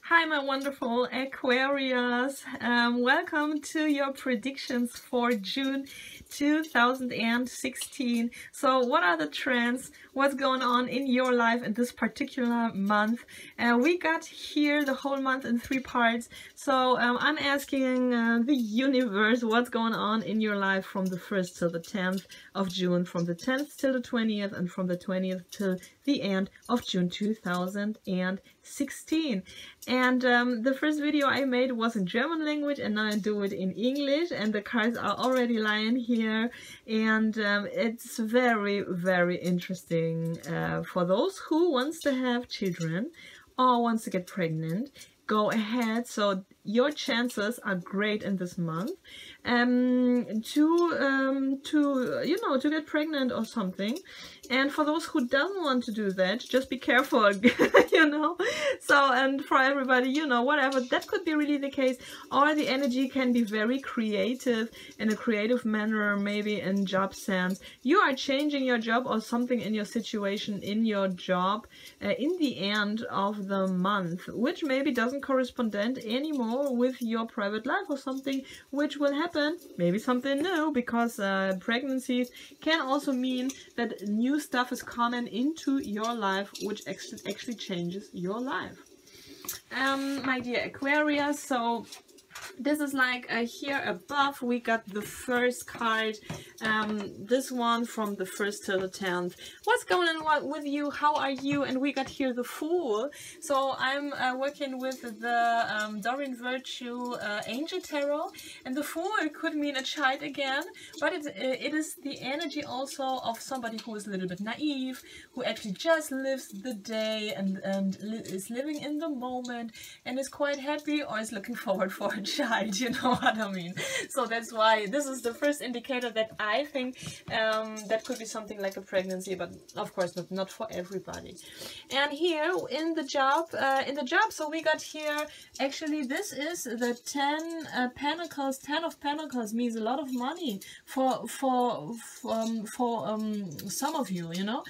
Hi, my wonderful Aquarius. Welcome to your predictions for June 2016. So what are the trends? What's going on in your life in this particular month? We got here the whole month in 3 parts. So I'm asking the universe what's going on in your life from the 1st till the 10th of June, from the 10th till the 20th, and from the 20th till the end of June 2016. And the first video I made was in German language, and now I do it in English, and the cards are already lying here, and it's very, very interesting for those who wants to have children or wants to get pregnant. Go ahead. So your chances are great in this month to get pregnant or something. And for those who doesn't want to do that, just be careful, you know. So, and for everybody, you know, whatever, that could be really the case. Or the energy can be very creative in a creative manner, maybe in job sense. You are changing your job or something in your situation in your job in the end of the month, which maybe doesn't correspond anymore with your private life, or something which will happen, maybe something new, because pregnancies can also mean that new stuff is coming into your life which actually changes your life. My dear Aquarius, so this is like here above we got the first card, this one from the 1st till the 10th. What's going on with you? How are you? And we got here the Fool. So I'm working with the Doreen Virtue Angel Tarot, and the Fool, it could mean a child again, but it is the energy also of somebody who is a little bit naive, who actually just lives the day and is living in the moment and is quite happy, or is looking forward for a child, you know what I mean. So that's why this is the first indicator that I think that could be something like a pregnancy, but of course not for everybody. And here in the job, so we got here, actually this is the 10 Pentacles. 10 of Pentacles means a lot of money for some of you, you know,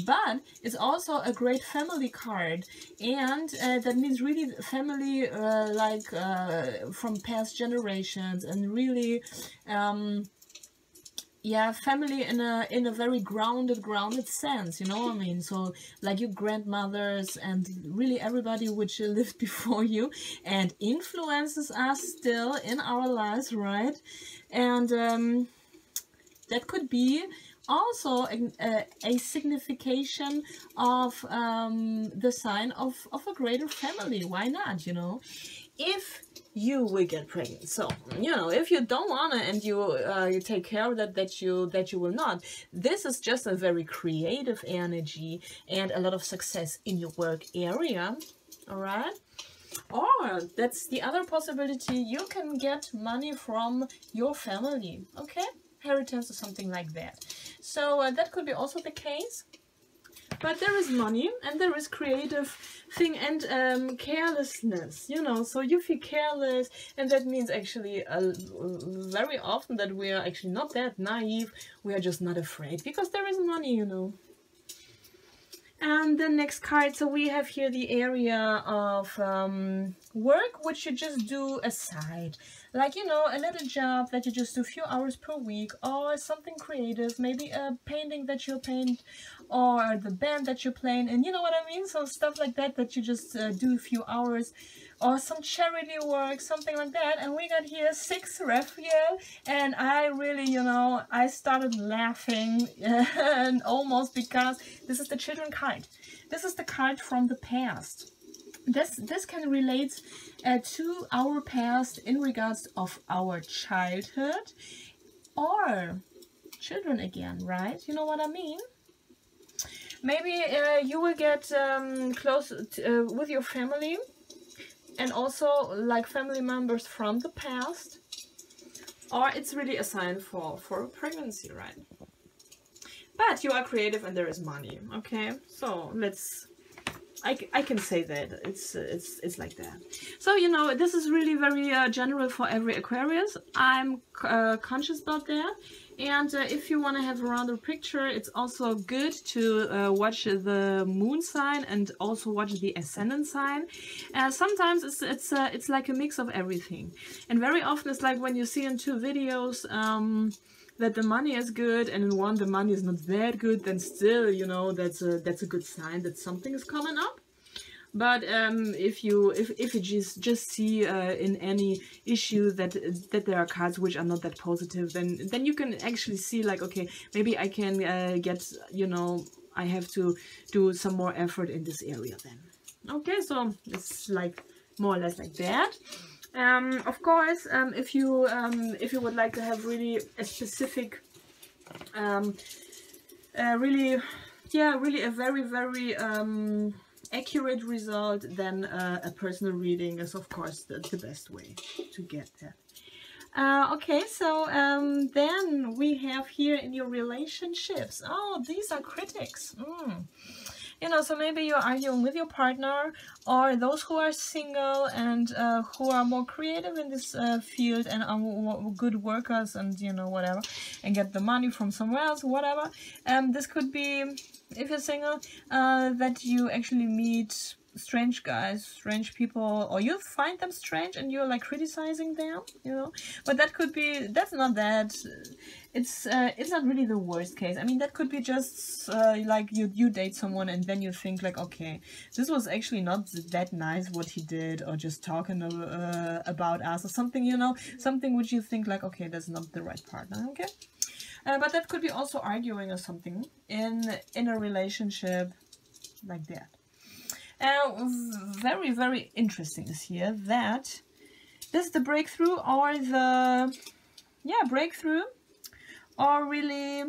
but it's also a great family card, and that means really family, from past generations, and really yeah, family in a very grounded sense, you know what I mean. So like your grandmothers and really everybody which lived before you and influences us still in our lives, right? And that could be also a signification of the sign of a greater family. Why not, you know? If you will get pregnant, so you know, if you don't want it and you take care of that you will not. This is just a very creative energy and a lot of success in your work area. All right. Or that's the other possibility, you can get money from your family, okay, inheritance or something like that. So that could be also the case. But there is money and there is creative thing and carelessness, you know, so you feel careless, and that means actually very often that we are actually not that naive, we are just not afraid because there is money, you know. And the next card, so we have here the area of work, which you just do aside. Like, you know, a little job that you just do a few hours per week, or something creative, maybe a painting that you paint, or the band that you're playing, and you know what I mean? So stuff like that that you just do a few hours, or some charity work, something like that. And we got here 6 Raphael, and I really, you know, I started laughing and almost, because this is the children card. This is the card from the past. This can relate to our past in regards of our childhood or children again, right? You know what I mean? Maybe you will get close with your family, and also like family members from the past, or it's really a sign for a pregnancy, right? But you are creative and there is money, okay? So let's I can say that it's like that. So you know, this is really very general for every Aquarius. I'm conscious about that. And if you want to have a rounder picture, it's also good to watch the moon sign and also watch the ascendant sign. Sometimes it's like a mix of everything, and very often it's like when you see in two videos that the money is good, and in one the money is not that good, then still, you know, that's a good sign that something is coming up. But if you just see in any issue that there are cards which are not that positive, then you can actually see like, okay, maybe I can get, you know, I have to do some more effort in this area then. Okay, so it's like more or less like that. Of course, if you would like to have really a specific, really a very accurate result, then a personal reading is of course the best way to get that. Okay, so then we have here in your relationships. Oh, these are critics. You know, so maybe you're arguing with your partner, or those who are single and who are more creative in this field and are good workers and, you know, whatever, and get the money from somewhere else, whatever. This could be, if you're single, that you actually meet strange guys, strange people, or you find them strange and you're like criticizing them, you know. But that could be, that's not that, it's not really the worst case. I mean, that could be just like you date someone and then you think like, okay, this was actually not that nice what he did, or just talking about us or something, you know, something which you think like, okay, that's not the right partner. Okay. But that could be also arguing or something in a relationship like that. Very interesting is here that this is the breakthrough, or the breakthrough, or really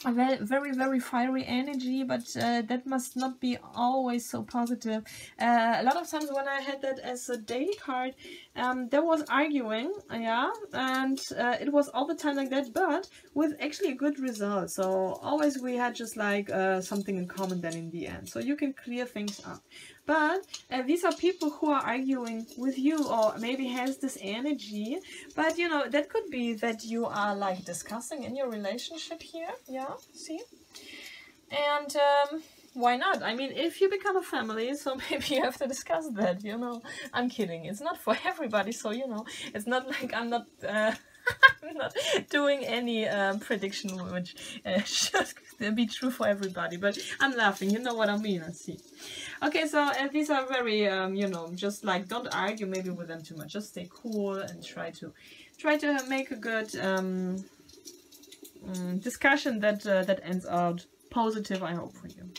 a very fiery energy, but that must not be always so positive. A lot of times when I had that as a daily card, there was arguing, yeah, and it was all the time like that, but with actually a good result. So always we had just like something in common then in the end, so you can clear things up. But these are people who are arguing with you, or maybe has this energy. But, you know, that could be that you are like discussing in your relationship here. Yeah, see? And why not? I mean, if you become a family, so maybe you have to discuss that, you know. I'm kidding. It's not for everybody, so, you know, it's not like I'm not... I'm not doing any prediction which should be true for everybody, but I'm laughing, you know what I mean. I see. Okay, so these are very, you know, just like don't argue maybe with them too much. Just stay cool and try to make a good discussion that ends out positive, I hope, for you.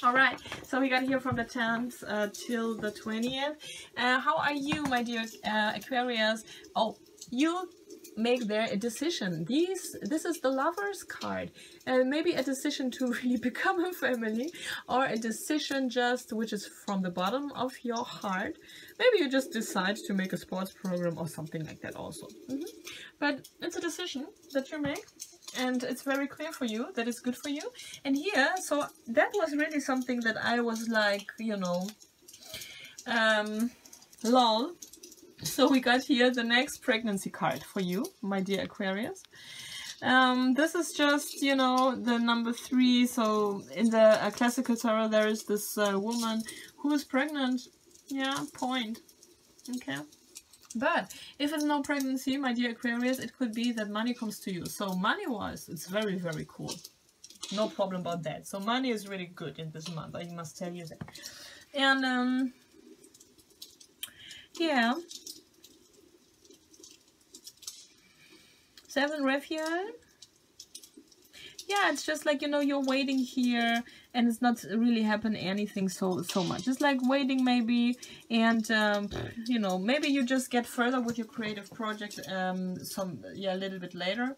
Alright, so we got here from the 10th till the 20th. How are you, my dear Aquarius? Oh, you make there a decision. This is the Lover's card. Maybe a decision to really become a family, or a decision just which is from the bottom of your heart. Maybe you just decide to make a sports program or something like that also. But it's a decision that you make, and it's very clear for you that it's good for you. And here, so that was really something that I was like, you know, lol. So we got here the next pregnancy card for you, my dear Aquarius. This is just, you know, the number 3. So in the classical tarot, there is this woman who is pregnant. Yeah, point. Okay. But if it's no pregnancy, my dear Aquarius, it could be that money comes to you. So money-wise, it's very cool. No problem about that. So money is really good in this month, I must tell you that. And, yeah. 7 Raphael. Yeah, it's just like, you know, you're waiting here and it's not really happening anything so much. It's like waiting maybe, and you know, maybe you just get further with your creative project a little bit later,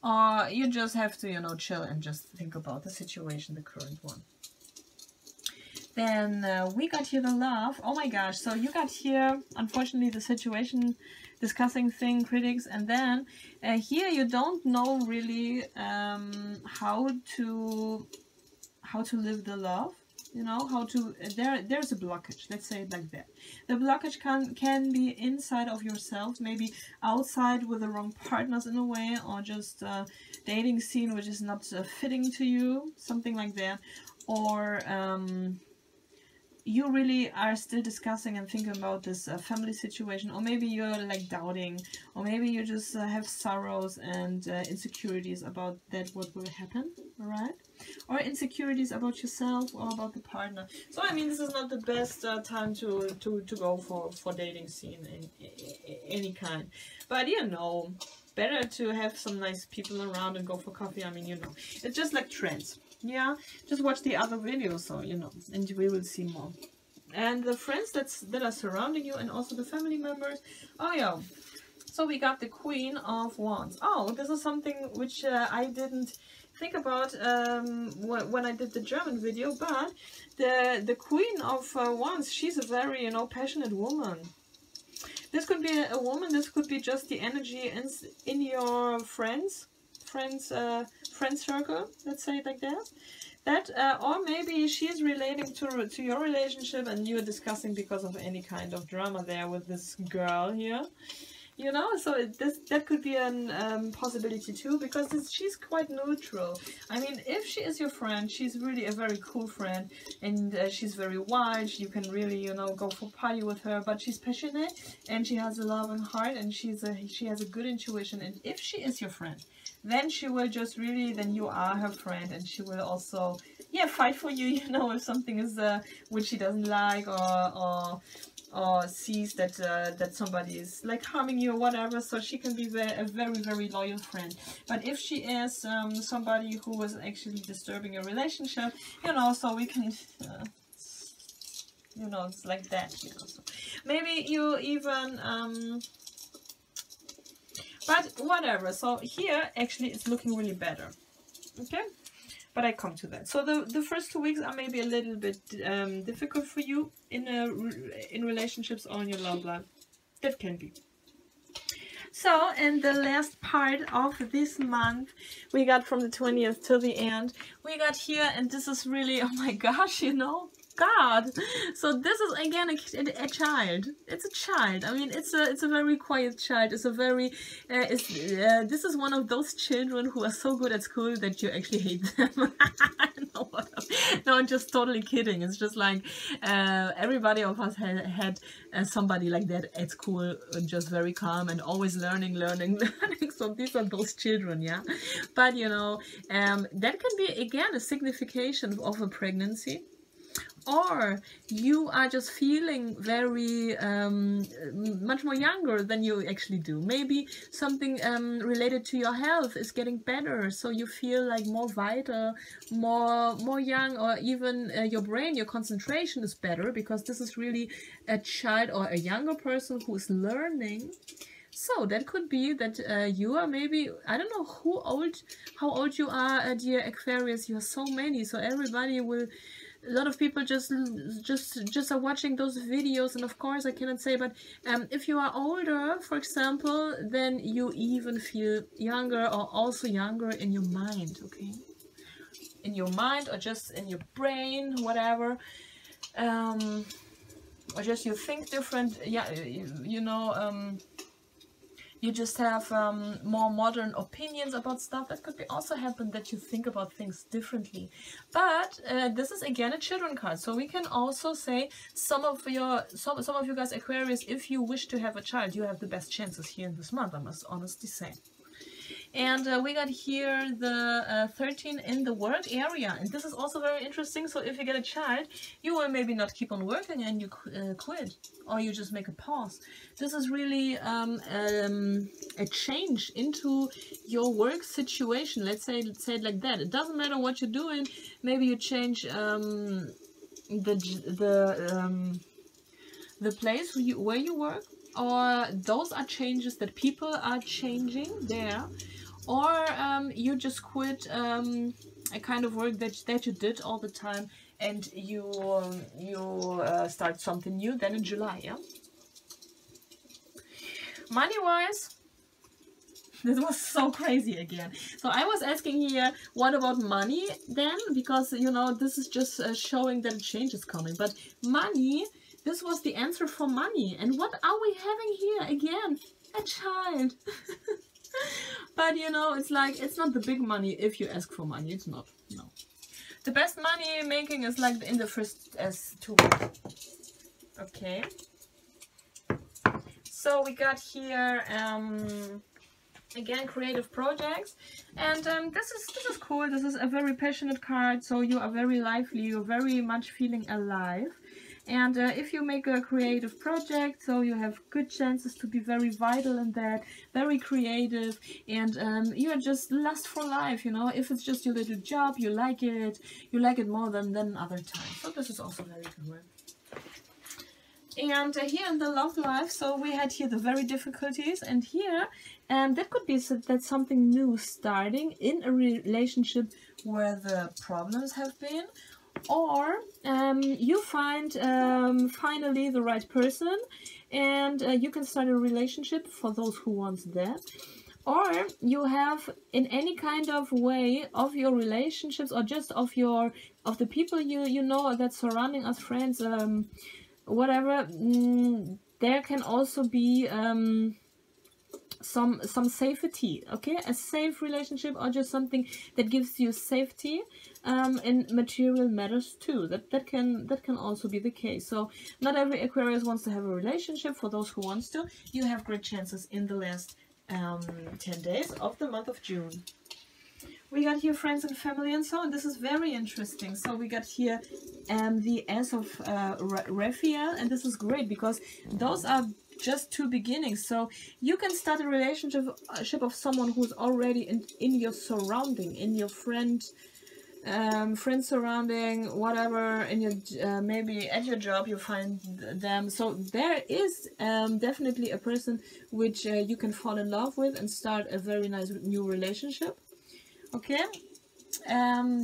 or you just have to, you know, chill and just think about the situation, the current one. Then we got here the love. Oh my gosh, so you got here, unfortunately, the situation discussing thing, critics, and then here you don't know really how to live the love. you know, how to, there's a blockage, let's say it like that. The blockage can be inside of yourself, maybe outside with the wrong partners in a way, or just a dating scene which is not fitting to you, something like that. Or you really are still discussing and thinking about this family situation, or maybe you're like doubting, or maybe you just have sorrows and insecurities about that, what will happen, all right? Or insecurities about yourself or about the partner. So I mean, this is not the best time to go for dating scene in any kind, but you know, better to have some nice people around and go for coffee. I mean, you know, it's just like trends. Yeah, just watch the other videos, so you know, and we will see more. And the friends that are surrounding you, and also the family members. Oh yeah, so we got the Queen of Wands. Oh, this is something which I didn't think about when I did the German video, but the Queen of Wands, she's a very, you know, passionate woman. This could be a woman, this could be just the energy in your friends circle, let's say it like that. Or maybe she's relating to your relationship, and you're discussing because of any kind of drama there with this girl here. You know, so that could be a possibility too, because she's quite neutral. I mean, if she is your friend, she's really a very cool friend, and she's very wide. You can really, you know, go for party with her. But she's passionate, and she has a loving heart, and she has a good intuition. And if she is your friend, then she will just really, then you are her friend, and she will also, yeah, fight for you. You know, if something is which she doesn't like, or sees that that somebody is like harming you or whatever, so she can be a very loyal friend. But if she is somebody who is actually disturbing your relationship, you know, so we can you know, it's like that, you know. So maybe you even but whatever. So here actually it's looking really better, okay? But I come to that. So the first 2 weeks are maybe a little bit difficult for you in relationships or in your love life. That can be. So, in the last part of this month, we got from the 20th till the end, we got here, and this is really, oh my gosh, you know, God. So this is again a child. It's a child. I mean, it's a very quiet child. It's a very this is one of those children who are so good at school that you actually hate them. No, I'm just totally kidding. It's just like everybody of us had somebody like that at school, just very calm and always learning. So these are those children, yeah. But you know, that can be again a signification of a pregnancy. Or you are just feeling very much more younger than you actually do. Maybe something related to your health is getting better, so you feel like more vital, more young, or even your brain, your concentration is better, because this is really a child or a younger person who is learning. So that could be that you are maybe, I don't know how old you are, dear Aquarius. You are so many, so everybody will. A lot of people just are watching those videos, and of course I cannot say, but if you are older, for example, then you even feel younger, or also younger in your mind, okay? In your mind, or just in your brain, whatever. Or just you think different, yeah, you know, you just have more modern opinions about stuff. That could be also happen, that you think about things differently. But this is again a children card, so we can also say some of you guys Aquarius, if you wish to have a child, you have the best chances here in this month, I must honestly say. And we got here the 13 in the work area, and this is also very interesting. So if you get a child, you will maybe not keep on working and you quit, or you just make a pause. This is really a change into your work situation. Let's say it like that. It doesn't matter what you're doing. Maybe you change the place where you work, or those are changes that people are changing there. Or you just quit a kind of work that you did all the time, and you start something new then in July, yeah? Money-wise, This was so crazy again. So I was asking here, what about money then? Because, you know, this is just showing that a change is coming. But money, this was the answer for money. And what are we having here again? A child. But, you know, it's like, it's not the big money if you ask for money. It's not, no. The best money making is like in the first S2. Okay. So we got here, again, creative projects. And this is cool. This is a very passionate card. So you are very lively. You're very much feeling alive. And if you make a creative project, so you have good chances to be very vital in that, very creative, and you are just lust for life, you know. If it's just your little job, you like it more than other times. So this is also very good. And here in the love life, so we had here the very difficulties, and here, that could be that something new starting in a relationship where the problems have been. Or you find finally the right person, and you can start a relationship for those who want that. Or you have, in any kind of way of your relationships, or just of the people you know that's surrounding us, friends, whatever, there can also be some safety, okay, a safe relationship, or just something that gives you safety in material matters too. That can also be the case. So not every Aquarius wants to have a relationship. For those who wants to, you have great chances in the last 10 days of the month of June. We got here friends and family and so on. This is very interesting. So we got here the Ace of Raphael, and this is great because those are just two beginnings. So you can start a relationship of someone who's already in your surrounding, in your friend surrounding, whatever, in your maybe at your job you find them. So there is definitely a person which you can fall in love with and start a very nice new relationship. Okay,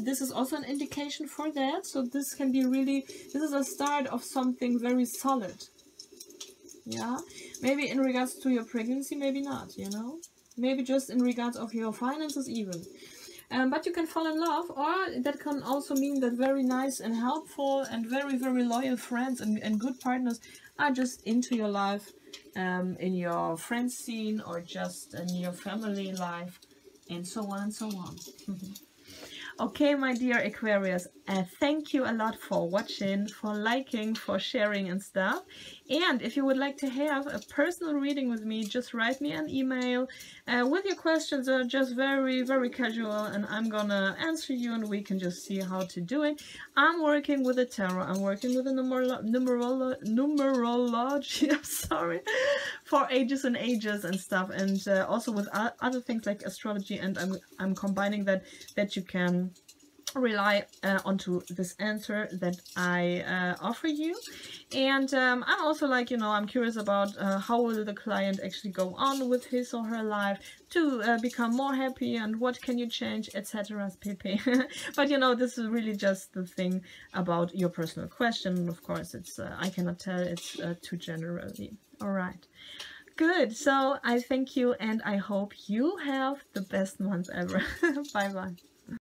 this is also an indication for that. So this can be really, this is a start of something very solid. Yeah, maybe in regards to your pregnancy, maybe not, you know, maybe just in regards of your finances even. But you can fall in love, or that can also mean that very nice and helpful and very, very loyal friends and good partners are just into your life, in your friend scene, or just in your family life, and so on and so on. Okay, my dear Aquarius, thank you a lot for watching, for liking, for sharing and stuff. And if you would like to have a personal reading with me, just write me an email with your questions. Are just very, very casual, and I'm gonna answer you, and we can just see how to do it. I'm working with the tarot. I'm working with the numerology. I'm sorry, for ages and ages and stuff, and also with other things like astrology. And I'm combining that you can rely onto this answer that I offer you. And I'm also, like, you know, I'm curious about how will the client actually go on with his or her life to become more happy, and what can you change, etc. pp. But you know, this is really just the thing about your personal question. Of course, it's I cannot tell, it's too generally. All right, good. So I thank you, and I hope you have the best month ever. Bye bye.